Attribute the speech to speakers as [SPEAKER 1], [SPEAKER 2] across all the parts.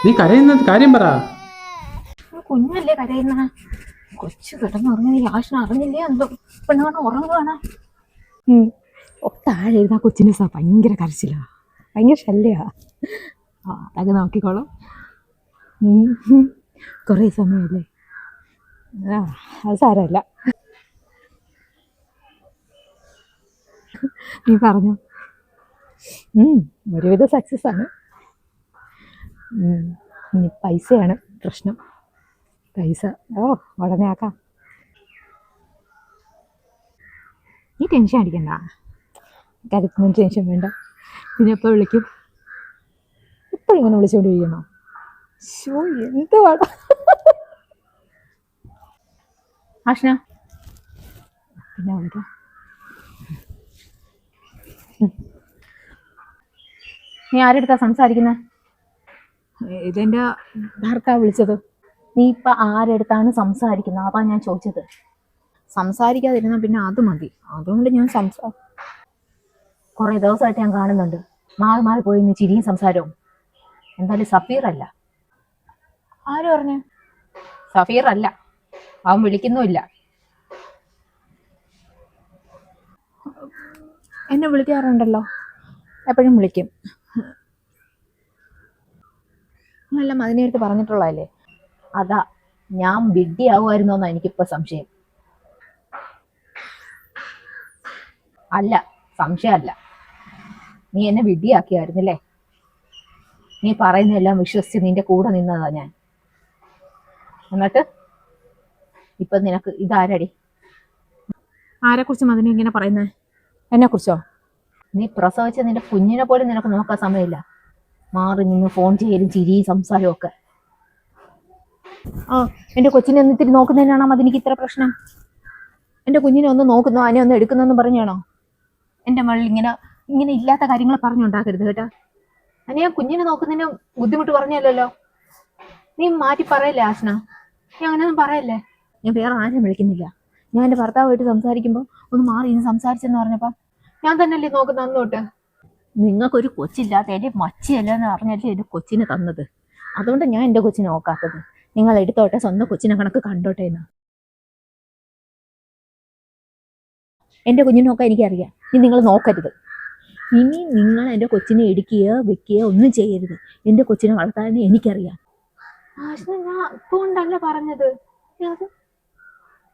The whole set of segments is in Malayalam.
[SPEAKER 1] നീ കരയുന്നത് കാര്യം പറ.
[SPEAKER 2] കുഞ്ഞല്ലേ കരയുന്ന? കൊച്ചു കിടന്നുറങ്ങി ആശന അറിഞ്ഞില്ലേ എന്തോ പെണ്ണുകാണ ഉറങ്ങുവാണ്. താഴെ ഇരുന്ന കൊച്ചിന് ഭയങ്കര കരച്ചിലാ, ഭയങ്കര ശല്യമാ. അതൊക്കെ നോക്കിക്കോളും. കുറേ സമയമല്ലേ, അത് സാരമില്ല. നീ പറഞ്ഞു, ഒരുവിധ സക്സസ് ആണ്. ഇനി പൈസയാണ് പ്രശ്നം. പൈസ ഉടനെ ആക്കാം. നീ ടെൻഷൻ അടിക്കണ്ട, കാര്യത്തിനൊന്നും ടെൻഷൻ വേണ്ട. പിന്നെ എപ്പോൾ വിളിക്കും? ഇപ്പോഴും ഇങ്ങനെ വിളിച്ചുകൊണ്ടിരിക്കണോ? ഷോ എന്ത് വേണം ആഷ്ന, പിന്നെ വിളിക്കാം. നീ ആരെടുത്താ സംസാരിക്കുന്നത്? ഇതെൻ്റെ ഭർത്താവ് വിളിച്ചത്. നീ ഇപ്പം ആരെടുത്താണ് സംസാരിക്കുന്നത്? അതാ ഞാൻ ചോദിച്ചത്. സംസാരിക്കാതിരുന്നാൽ പിന്നെ അത് മതി, അതുകൊണ്ട് ഞാൻ കുറേ ദിവസമായിട്ട് ഞാൻ കാണുന്നുണ്ട്. മാറി മാറി പോയി നീ ചിരിയും സംസാരവും. എന്തായാലും സഫീർ അല്ല. ആര് പറഞ്ഞു? സഫീർ അല്ല, അവൻ വിളിക്കുന്നുമില്ല. എന്നെ വിളിക്കാറുണ്ടല്ലോ, എപ്പോഴും വിളിക്കും. എല്ലാം അതിനെടുത്ത് പറഞ്ഞിട്ടുള്ളതല്ലേ. അതാ ഞാൻ വിഡ്ഢിയാവുമായിരുന്നോന്നാ എനിക്കിപ്പോൾ സംശയം. അല്ല, സംശയമല്ല, നീ എന്നെ വിഡ്ഢിയാക്കിയായിരുന്നില്ലേ. നീ പറയുന്നതെല്ലാം വിശ്വസിച്ച് നിന്റെ കൂടെ നിന്നതാ ഞാൻ. എന്നിട്ട് ഇപ്പൊ നിനക്ക് ഇതാരടി? ആരെക്കുറിച്ച് മതിനെ ഇങ്ങനെ പറയുന്നേ? എന്നെക്കുറിച്ചോ? നീ പ്രസവിച്ച നിന്റെ കുഞ്ഞിനെ പോലും നിനക്ക് നോക്കാൻ സമയമില്ല. മാറി നിന്ന് ഫോൺ ചെയ്യലും ചിരിയും സംസാരവും ഒക്കെ. എൻ്റെ കൊച്ചിനെ ഒന്നിത്തിരി നോക്കുന്നതിനാണോ അതെനിക്ക് ഇത്ര പ്രശ്നം? എൻ്റെ കുഞ്ഞിനെ ഒന്ന് നോക്കുന്നോ അതിനെ ഒന്ന് എടുക്കുന്നോന്നും പറഞ്ഞാണോ? എൻ്റെ മകളിൽ ഇങ്ങനെ ഇല്ലാത്ത കാര്യങ്ങൾ പറഞ്ഞുണ്ടാക്കരുത് കേട്ടോ. അതിന് ഞാൻ കുഞ്ഞിനെ നോക്കുന്നതിന് ബുദ്ധിമുട്ട് പറഞ്ഞല്ലോ. നീ മാറ്റി പറയല്ലേ ആഷ്ന, നീ അങ്ങനെയൊന്നും പറയല്ലേ. ഞാൻ വേറെ ആരും വിളിക്കുന്നില്ല. ഞാൻ എൻ്റെ ഭർത്താവായിട്ട് സംസാരിക്കുമ്പോൾ ഒന്ന് മാറി ഇന്ന് സംസാരിച്ചെന്ന് പറഞ്ഞപ്പോൾ ഞാൻ തന്നെയല്ലേ നോക്കുന്ന അന്ന് തൊട്ട്. നിങ്ങൾക്കൊരു കൊച്ചില്ലാത്ത എൻ്റെ മച്ചിയല്ല എന്ന് പറഞ്ഞല്ലേ എൻ്റെ കൊച്ചിനെ തന്നത്. അതുകൊണ്ട് ഞാൻ എൻ്റെ കൊച്ചിനെ നോക്കാത്തത്. നിങ്ങൾ എടുത്തോട്ടെ, സ്വന്തം കൊച്ചിനെ കണക്ക് കണ്ടോട്ടെ എന്ന്. എൻ്റെ കുഞ്ഞിനെ നോക്കാൻ എനിക്കറിയാം. ഇനി നിങ്ങൾ നോക്കരുത്. ഇനി നിങ്ങൾ എൻ്റെ കൊച്ചിനെ ഇടിക്കുകയോ വെക്കുകയോ ഒന്നും ചെയ്യരുത്. എൻ്റെ കൊച്ചിനെ വളർത്താൻ എനിക്കറിയാം. ഞാൻ അതുകൊണ്ടല്ല പറഞ്ഞത്.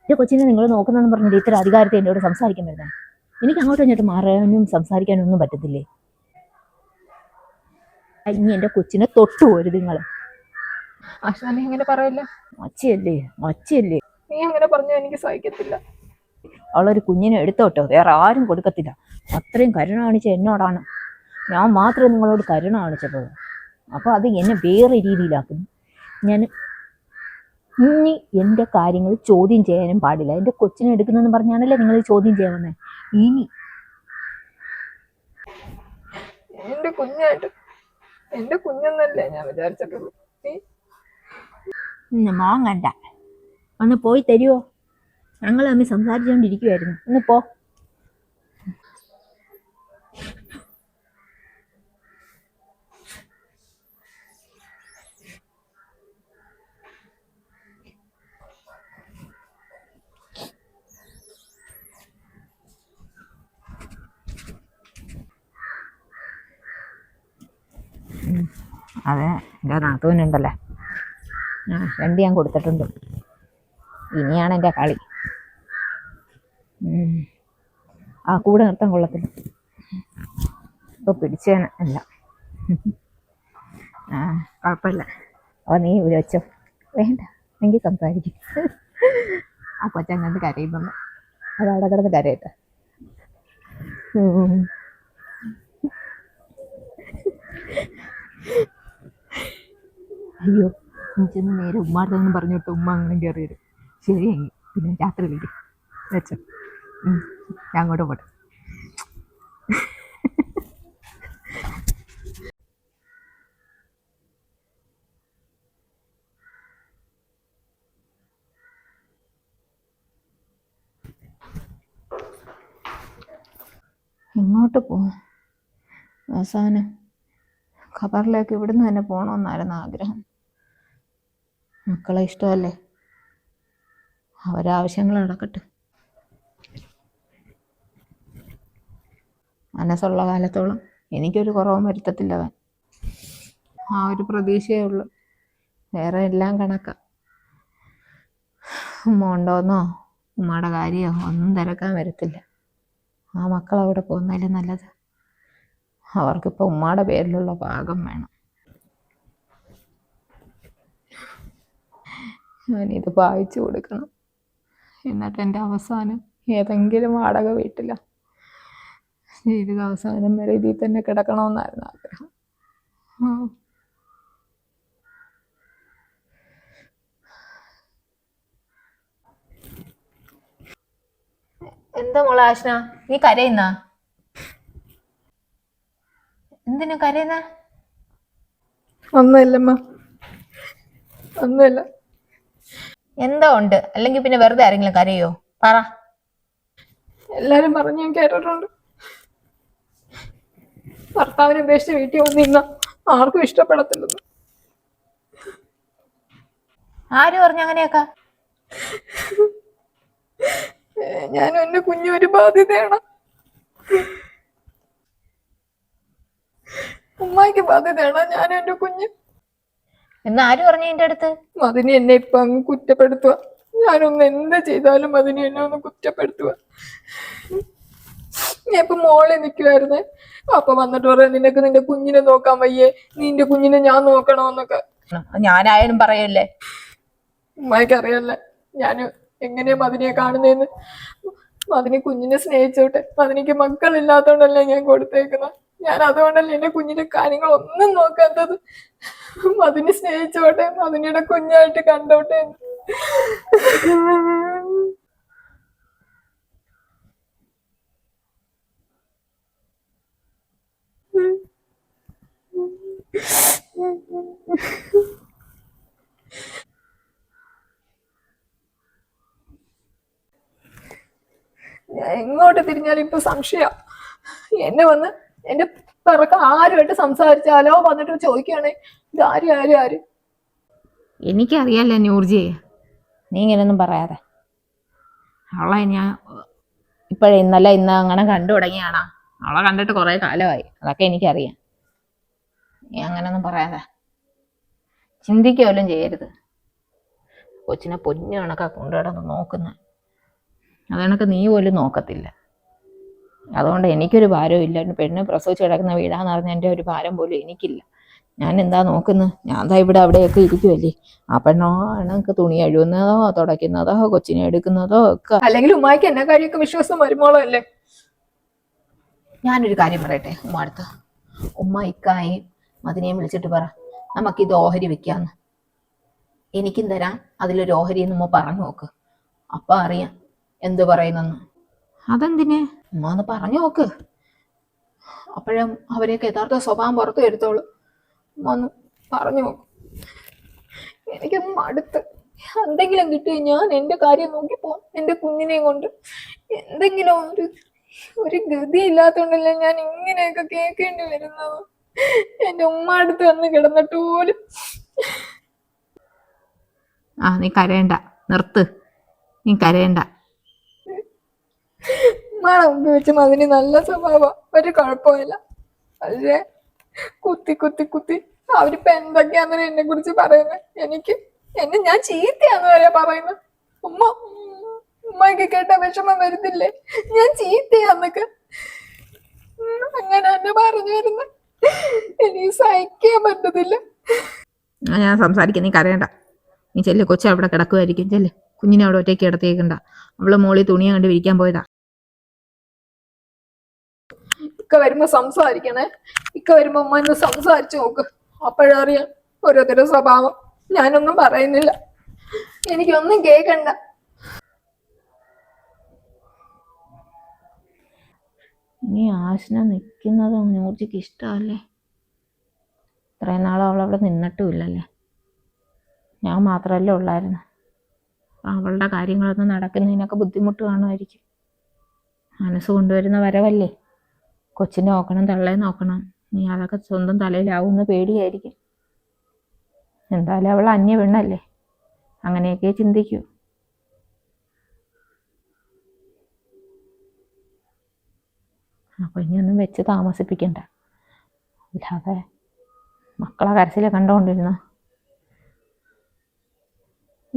[SPEAKER 2] എൻ്റെ കൊച്ചിനെ നിങ്ങൾ നോക്കുന്നതെന്ന് പറഞ്ഞിട്ട് ഇത്ര അധികാരത്തെ എന്നോട് സംസാരിക്കാൻ വരുന്നത്. എനിക്ക് അങ്ങോട്ടും ഇങ്ങോട്ടും മാറാനും സംസാരിക്കാനും ഒന്നും പറ്റത്തില്ലേ. ഇനി എൻ്റെ കൊച്ചിനെ തൊട്ടുപോരുത് നിങ്ങൾ. ആശാ, നീ അങ്ങനെ പറയല്ല. മച്ചിയല്ലേ നീ അങ്ങനെ പറഞ്ഞാൽ എനിക്ക് സഹിക്കത്തില്ല. അവളൊരു കുഞ്ഞിനെ എടുത്തോട്ടോ, വേറെ ആരും കൊടുക്കത്തില്ല. അത്രയും കരുണ കാണിച്ച എന്നോടാണ്. ഞാൻ മാത്രമേ നിങ്ങളോട് കരുണ കാണിച്ചപ്പോൾ. അപ്പോൾ അത് എന്നെ വേറെ രീതിയിലാക്കുന്നു. ഞാൻ ഇനി എൻ്റെ കാര്യങ്ങൾ ചോദ്യം ചെയ്യാനും പാടില്ല. എൻ്റെ കൊച്ചിനെ എടുക്കുന്നതെന്ന് പറഞ്ഞാണല്ലേ നിങ്ങൾ ചോദ്യം ചെയ്യാൻ വന്നേ. ഇനി എൻ്റെ കുഞ്ഞായിട്ട് എൻ്റെ കുഞ്ഞെന്നല്ലേ ഞാൻ വിചാരിച്ചിട്ടുള്ളൂ. മോങ്ങണ്ട, ഒന്ന് പോയി തരുമോ? ഞങ്ങൾ തമ്മിൽ സംസാരിച്ചുകൊണ്ടിരിക്കുവായിരുന്നു. ഒന്ന് പോ. അതെ, എൻ്റെ നാത്തൂനുണ്ടല്ലേ, രണ്ട് ഞാൻ കൊടുത്തിട്ടുണ്ട്. ഇനിയാണ് എൻ്റെ കളി. കൂടെ നിർത്താൻ കൊള്ളത്തില്ല. ഇപ്പോൾ പിടിച്ചേനെ അല്ല. കുഴപ്പമില്ല. അപ്പോൾ നീ ഇവിടെ വെച്ചോ. വേണ്ട, എങ്കിൽ സംസാരിക്കും. ആ കൊച്ചങ്ങനത്ത് കരയുന്നുണ്ട്. അത് അവിടെ കിടന്ന് കരയട്ടെ. അയ്യോ, എനിക്കൊന്ന് നേരെ ഉമ്മാർക്കൊന്നും പറഞ്ഞു വിട്ടു. ഉമ്മ അങ്ങനെ കയറി വരും. ശരിയെങ്കിൽ പിന്നെ രാത്രി വിളിക്കും. വെച്ചോ, ഞാൻ അങ്ങോട്ട് പോട്ടെ. എങ്ങോട്ട് പോകും? അവസാനം ഖബറിലേക്ക് ഇവിടുന്ന് തന്നെ പോകണമെന്നായിരുന്നു ആഗ്രഹം. മക്കളെ ഇഷ്ടമല്ലേ, അവരാവശ്യങ്ങൾ നടക്കട്ടെ. മനസ്സുള്ള കാലത്തോളം എനിക്കൊരു കുറവും വരുത്തത്തില്ല അവൻ. ആ ഒരു പ്രതീക്ഷയേ ഉള്ളൂ, വേറെ എല്ലാം കണക്കാം. ഉമ്മ ഉണ്ടോന്നോ ഉമ്മയുടെ കാര്യമോ ഒന്നും തിരക്കാൻ വരത്തില്ല. ആ മക്കൾ അവിടെ പോകുന്നതിലും നല്ലത് അവർക്കിപ്പോൾ ഉമ്മയുടെ പേരിലുള്ള ഭാഗം വേണം. ഞാനിത് വായിച്ചു കൊടുക്കണം, എന്നിട്ട് എൻ്റെ അവസാനം ഏതെങ്കിലും വാടക വീട്ടില ജീവിത അവസാനം വരെ ഇതിൽ തന്നെ കിടക്കണമെന്നായിരുന്നു ആഗ്രഹം. എന്താ മോളെ ആശ്ന, നീ കരയുന്ന? എന്തിനു കരയുന്ന?
[SPEAKER 3] ഒന്നുമില്ലമ്മ, ഒന്നുമില്ല.
[SPEAKER 2] എന്തോ ഉണ്ട്, അല്ലെങ്കിൽ പിന്നെ വെറുതെ ആരെങ്കിലും കരയോ? പറ.
[SPEAKER 3] എല്ലാരും പറഞ്ഞു ഞാൻ കേട്ടിട്ടുണ്ട്, ഭർത്താവിനെ ഉപേക്ഷിച്ച് വീട്ടിൽ വന്നിരുന്ന ആർക്കും ഇഷ്ടപ്പെടത്തില്ലെന്ന്.
[SPEAKER 2] ആര് പറഞ്ഞു അങ്ങനെയൊക്കെ?
[SPEAKER 3] ഞാനും എന്റെ കുഞ്ഞും ഒരു ബാധ്യതയാണ്. ഉമ്മായിക്ക് ബാധ്യതയാണ് ഞാനും എന്റെ കുഞ്ഞ്.
[SPEAKER 2] എന്ന് ആര് പറഞ്ഞു എന്റെ അടുത്ത്?
[SPEAKER 3] അതിന് എന്നെ ഇപ്പൊ അങ്ങ് കുറ്റപ്പെടുത്തുക. ഞാനൊന്ന് എന്ത് ചെയ്താലും അതിന് എന്നെ ഒന്ന് കുറ്റപ്പെടുത്തുക. ഞാൻ ഇപ്പൊ മോളെ നിൽക്കുവായിരുന്നേ, അപ്പൊ വന്നിട്ട് പറയാം നിനക്ക് നിന്റെ കുഞ്ഞിനെ നോക്കാൻ വയ്യേ, നിന്റെ കുഞ്ഞിനെ ഞാൻ നോക്കണോന്നൊക്കെ.
[SPEAKER 2] ഞാനായാലും പറയല്ലേ.
[SPEAKER 3] ഉമ്മായിക്ക് അറിയാല്ലേ ഞാൻ എങ്ങനെയാ മതിനിയെ കാണുന്നതെന്ന്. മതിനി കുഞ്ഞിനെ സ്നേഹിച്ചോട്ടെ, മതിനിക്ക് മക്കളില്ലാത്തോണ്ടല്ലേ ഞാൻ കൊടുത്തേക്കുന്നത്. ഞാൻ അതുകൊണ്ടല്ലേ എന്റെ കുഞ്ഞിന്റെ കാര്യങ്ങൾ ഒന്നും നോക്കാത്തത്. മതിനി സ്നേഹിച്ചോട്ടെ, മതിനിയുടെ കുഞ്ഞായിട്ട് കണ്ടോട്ടെ. ഞാൻ എങ്ങോട്ട് തിരിഞ്ഞാലും ഇപ്പൊ സംശയ. എന്നെ വന്ന് എന്റെ പിറക്ക ആരുമായിട്ട് സംസാരിച്ചാലോ വന്നിട്ട് ചോദിക്കുകയാണെ ഇത് ആര് ആര് ആര്.
[SPEAKER 2] എനിക്കറിയാലോ നൂർജിയെ, നീ ഇങ്ങനെയൊന്നും പറയാതെ. അവളെ ഞാൻ ഇന്നലെ അങ്ങനെ കണ്ടു തുടങ്ങിയാണ്. അവളെ കണ്ടിട്ട് കുറെ കാലമായി, അതൊക്കെ എനിക്കറിയാം. നീ അങ്ങനെയൊന്നും പറയാതെ, ചിന്തിക്കുമല്ലോ ചെയ്യരുത്. കൊച്ചിനെ പൊന്നു കണക്കാ കൊണ്ടുകിടന്ന് നോക്കുന്ന, അതണക്ക് നീ പോലും നോക്കത്തില്ല. അതുകൊണ്ട് എനിക്കൊരു ഭാരവും ഇല്ല. പെണ്ണ് പ്രസവിച്ച് കിടക്കുന്ന വീടാന്ന് പറഞ്ഞ എൻ്റെ ഒരു ഭാരം പോലും എനിക്കില്ല. ഞാൻ എന്താ നോക്കുന്നത്? ഞാൻ ദാ ഇവിടെ അവിടെയൊക്കെ ഇരിക്കുമല്ലേ. ആ പെണ്ണോ എനിക്ക് തുണി അഴുകുന്നതോ തുടയ്ക്കുന്നതോ കൊച്ചിനെ എടുക്കുന്നതോ ഒക്കെ.
[SPEAKER 3] അല്ലെങ്കിൽ ഉമ്മായിക്ക് എന്നെ കാര്യമൊക്കെ വിശ്വാസം വരുമ്പോളോ അല്ലേ.
[SPEAKER 2] ഞാനൊരു കാര്യം പറയട്ടെ ഉമ്മ അടുത്ത്. ഉമ്മ ഇക്കായും മതിനെയും വിളിച്ചിട്ട് പറ നമുക്കിത് ഓഹരി വെക്കാന്ന്. എനിക്കും തരാം അതിലൊരു ഓഹരി എന്ന് ഉമ്മ പറഞ്ഞു നോക്ക്, അപ്പൊ അറിയാം എന്ത് പറയുന്നെന്ന്. അതെന്തിന്? ഉമ്മ ഒന്ന് പറഞ്ഞു നോക്ക്, അപ്പോഴും അവരെയൊക്കെ യഥാർത്ഥ സ്വഭാവം പുറത്തു വരുത്തോളൂ. ഉമ്മ ഒന്ന് പറഞ്ഞു നോക്ക്.
[SPEAKER 3] എനിക്കൊന്നും മടുത്ത്. എന്തെങ്കിലും കിട്ടി ഞാൻ എന്റെ കാര്യം നോക്കിപ്പോവാം, എന്റെ കുഞ്ഞിനെയും കൊണ്ട്. എന്തെങ്കിലും ഒരു ഗതി ഇല്ലാത്തോണ്ടല്ലേ ഞാൻ ഇങ്ങനെയൊക്കെ കേൾക്കേണ്ടി വരുന്നത്. എന്റെ ഉമ്മ അടുത്ത് വന്ന് കിടന്നിട്ട് പോലും.
[SPEAKER 2] നീ കരയണ്ട, നിർത്ത്, നീ കരയണ്ട.
[SPEAKER 3] ഉമ്മാടെ മുമ്പ് വെച്ച് അതിന് നല്ല സ്വഭാവം, ഒരു കുഴപ്പമില്ല. പക്ഷേ കുത്തി കുത്തി കുത്തി അവരിപ്പോ എന്തൊക്കെയാന്ന് എന്നെ കുറിച്ച് പറയുന്നത്. എന്നെ ഞാൻ ചീത്തയാന്ന് വരെ പറയുന്നത്. ഉമ്മയ്ക്ക് കേട്ട വിഷമം വരുന്നില്ലേ ഞാൻ ചീത്തയാന്നൊക്കെ? അങ്ങനെ എന്നെ പറഞ്ഞു വരുന്ന എനിക്ക് സഹിക്കാൻ പറ്റത്തില്ല.
[SPEAKER 2] ഞാൻ സംസാരിക്കാം, നീ കരയണ്ട. നീ ചെല്ല്, കൊച്ചു അവിടെ കിടക്കുമായിരിക്കും, ചെല്ല്. കുഞ്ഞിനെ അവിടെ ഒറ്റയ്ക്ക് കിടത്തിയേക്കണ്ട. അവള് മോളിൽ തുണിയെ കണ്ട് വിരിക്കാൻ പോയതാ.
[SPEAKER 3] ഇക്ക വരുമ്പോ സംസാരിക്കണേ. ഇക്ക വരുമ്പോ ഉമ്മ ഒന്ന് സംസാരിച്ചു നോക്ക്, അപ്പോഴറിയാം ഓരോരുത്തരുടെ സ്വഭാവം. ഞാനൊന്നും പറയുന്നില്ല, എനിക്കൊന്നും കേൾക്കണ്ട.
[SPEAKER 2] നീ ആശന നിൽക്കുന്നത് നൂർജിക്ക് ഇഷ്ടമല്ലേ? ഇത്രയും നാളും അവളവിടെ നിന്നിട്ടുമില്ലല്ലേ. ഞാൻ മാത്രമല്ലേ ഉള്ളായിരുന്നു. അവളുടെ കാര്യങ്ങളൊന്നും നടക്കുന്നതിനൊക്കെ ബുദ്ധിമുട്ട് കാണുമായിരിക്കും. മനസ്സ് കൊണ്ടുവരുന്ന വരവല്ലേ. കൊച്ചിനെ നോക്കണം, തള്ളയെ നോക്കണം, നീ അതൊക്കെ സ്വന്തം തലയിലാവുമെന്ന് പേടിയായിരിക്കും. എന്തായാലും അവൾ അന്യ പെണ്ണല്ലേ, അങ്ങനെയൊക്കെ ചിന്തിക്കൂ. അപ്പൊ ഇനിയൊന്നും വെച്ച് താമസിപ്പിക്കണ്ട. അല്ലാതെ മക്കളെ കരച്ചിലെ കണ്ടോണ്ടിരുന്ന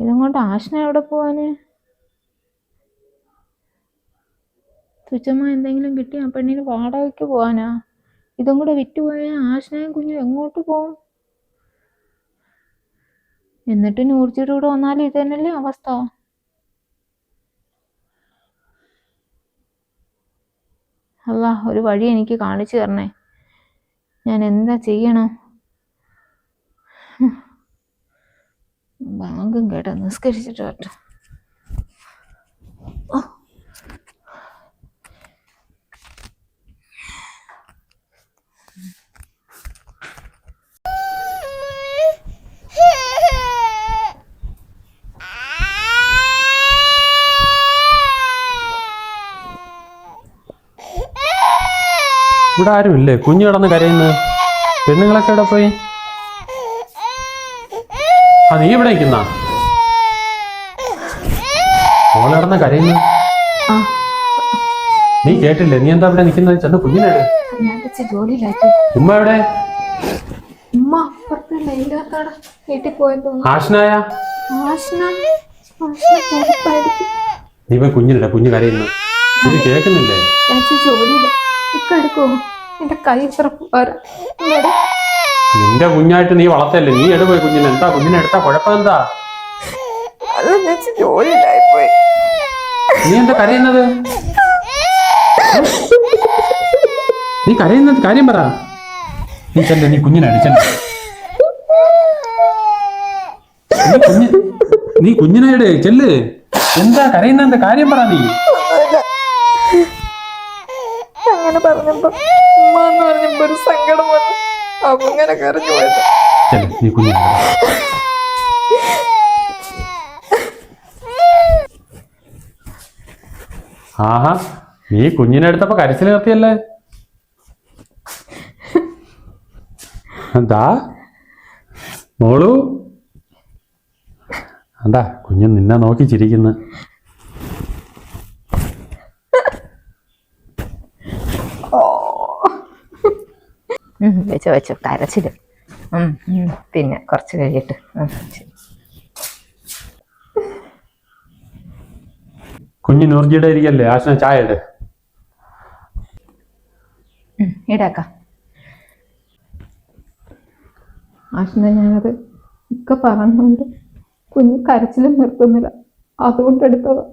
[SPEAKER 2] ഇതും കൊണ്ട് ആശ്ന എവിടെ പോവാന്? തുച്ഛമായ എന്തെങ്കിലും കിട്ടി ആ പെണ്ണിന് വാടകയ്ക്ക് പോവാനാ? ഇതും കൂടെ വിറ്റുപോയ ആശ്നയും കുഞ്ഞും എങ്ങോട്ട് പോവും? എന്നിട്ട് നൂർജിയുടെ കൂടെ വന്നാലും ഇത് തന്നെയല്ലേ അവസ്ഥ. അല്ല, ഒരു വഴി എനിക്ക് കാണിച്ചു തരണേ. ഞാൻ എന്താ ചെയ്യണം? ബാങ്കും കേട്ടോ, നിസ്കരിച്ചിട്ട് പറ്റ.
[SPEAKER 1] ഇവിടെ ആരും ഇല്ലേ? കുഞ്ഞു കിടന്ന് കരയുന്നത്. പെണ്ണുങ്ങളൊക്കെ ഇവിടെ പോയി? ആ, നീ ഇവിടെ നിൽക്കുന്ന മോളെ കിടന്ന് കരയുന്നു. നീ കേട്ടില്ലേ? നീ എന്താ ഇവിടെ നിൽക്കുന്നത്? ചെന്ന് കുഞ്ഞിനെട്. ഉമ്മ എവിടെ?
[SPEAKER 3] ഉമ്മ അപ്പുറത്തല്ല, ഇതിനകത്താണ് വീട്ടിൽ പോയെന്ന് തോന്നുന്നു.
[SPEAKER 1] ആശ്നായ? നീ പോയി കുഞ്ഞിനെട, കുഞ്ഞ് കരയുന്നു. ഇത് കേൾക്കുന്നില്ലേ?
[SPEAKER 3] ജോലിയില്ല, ഇക്ക എടുക്കുവോ? എന്റെ കൈ പോരാ.
[SPEAKER 1] നിന്റെ കുഞ്ഞായിട്ട് നീ വളർത്തല്ലേ, നീ എടുപോയി കുഞ്ഞിനെ. എന്താ കുഞ്ഞിനെ എടുത്താ കുഴപ്പം എന്താ?
[SPEAKER 3] അത് ജോലിയിലായി പോയി.
[SPEAKER 1] നീ എന്താ കരയുന്നത്? നീ കരയുന്നത് കാര്യം പറ. നീ ചെല്ലേ, നീ കുഞ്ഞിനാണ് ചെല്ല. നീ കുഞ്ഞിനായിടെ ചെല്ല്. എന്താ കരയുന്ന? എന്താ കാര്യം പറ. നീ
[SPEAKER 3] അങ്ങനെ പറഞ്ഞപ്പോ ഉമ്മ എന്ന് പറഞ്ഞപ്പോ ഒരു സങ്കടം വന്നു, അപ്പൊ ഇങ്ങനെ കരഞ്ഞു പോയത്.
[SPEAKER 1] നീ കുഞ്ഞിനെ. ആഹാ, നീ കുഞ്ഞിനെ എടുത്തപ്പോ കരച്ചിൽ നിർത്തിയല്ലേ? എന്താ മോളു? എന്താ കുഞ്ഞു നിന്നെ നോക്കി ചിരിക്കുന്നു?
[SPEAKER 2] വെച്ചോ വെച്ചോ, കരച്ചില്. പിന്നെ കുറച്ച് കഴിയട്ടെ.
[SPEAKER 1] കുഞ്ഞു നൂർജിയുടെ ഇരിക്കല്ലേ? ആശ്ന ചായ ഇട്.
[SPEAKER 2] ഇടാക്കാം. ആശ്ന, ഞാനത് ഒക്കെ പറഞ്ഞുകൊണ്ട് കുഞ്ഞ് കരച്ചിലും നിർത്തുന്നില്ല, അതുകൊണ്ട് എടുത്തത്.